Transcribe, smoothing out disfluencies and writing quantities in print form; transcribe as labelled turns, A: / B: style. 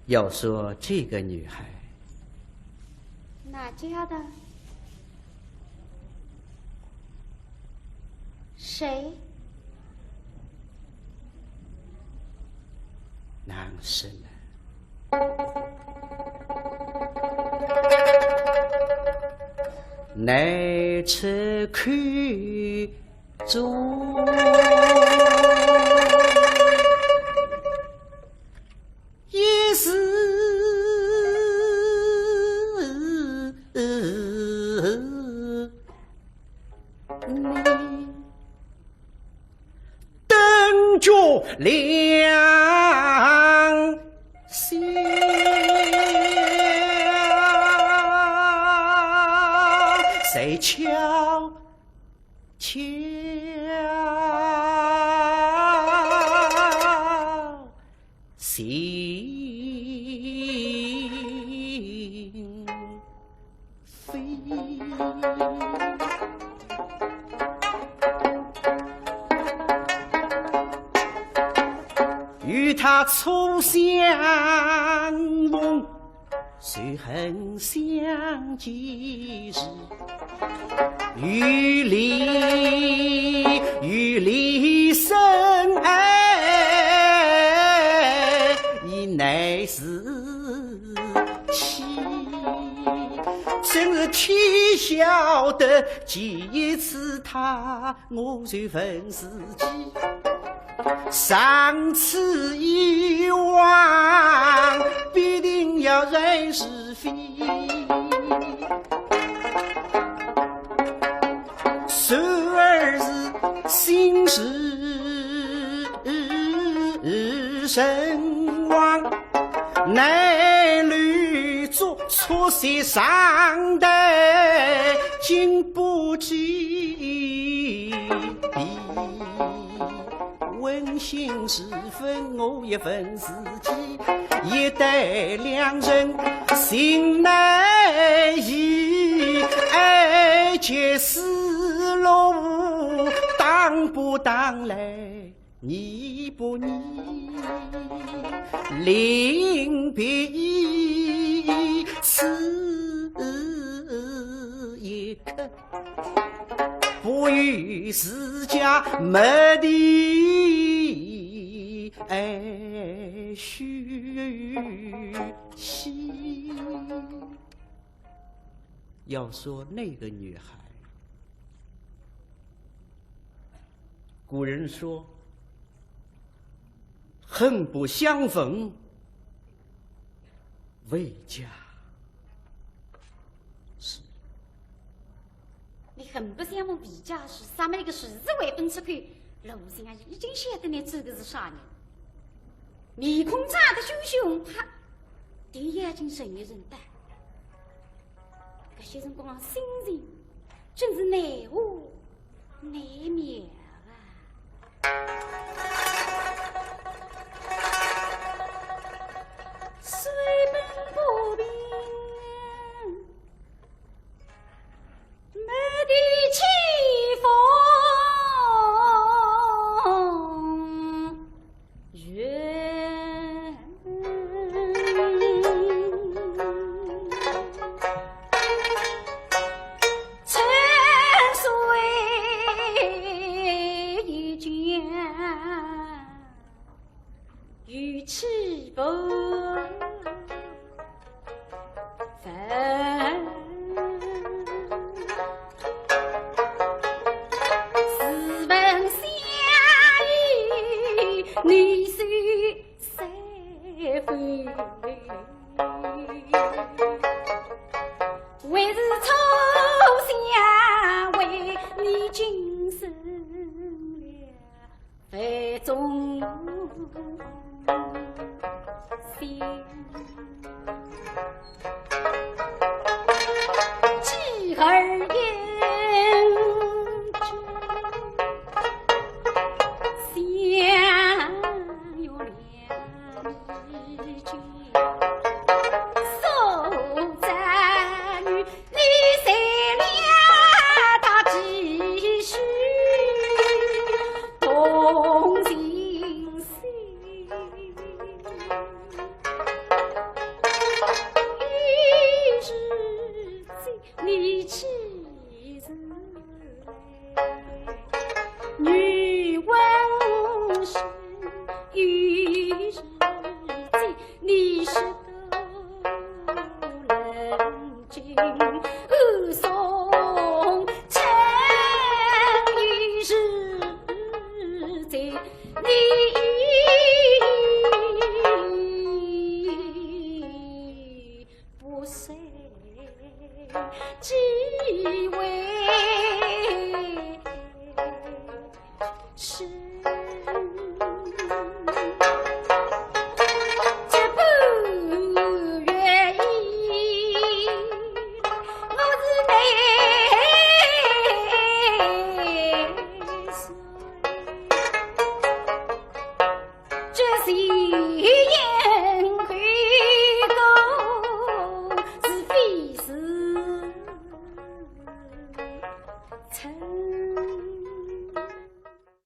A: 要说这个女孩，
B: 哪家的？谁？
A: 男生呢？来此看中，也是你等着良心。谁悄悄心扉？与他初相逢，谁恨相见时？与离深爱，已乃是妻。真是天晓得，几次他我就分自己。上次一往，必定要认是非。时而是心事神往，乃屡作错些伤的经不起。问心时分，我也分自己，也待两人心难移。爱结丝路，当不当来，你不你？临别一此一刻，不与自家没地续息。要说那个女孩，古人说恨不相逢未嫁。
B: 你恨不相逢未嫁时，咱们那个数字为本吃亏，路上啊已经晓得你走的是啥人，面孔长得凶凶，哈，对眼睛神一人淡，这些辰光心情真是难糊难眠啊。水本不平，没地起风远，沉水一江，鱼翅不分。你是谁会？为是初相为你今生了非中心，继而言。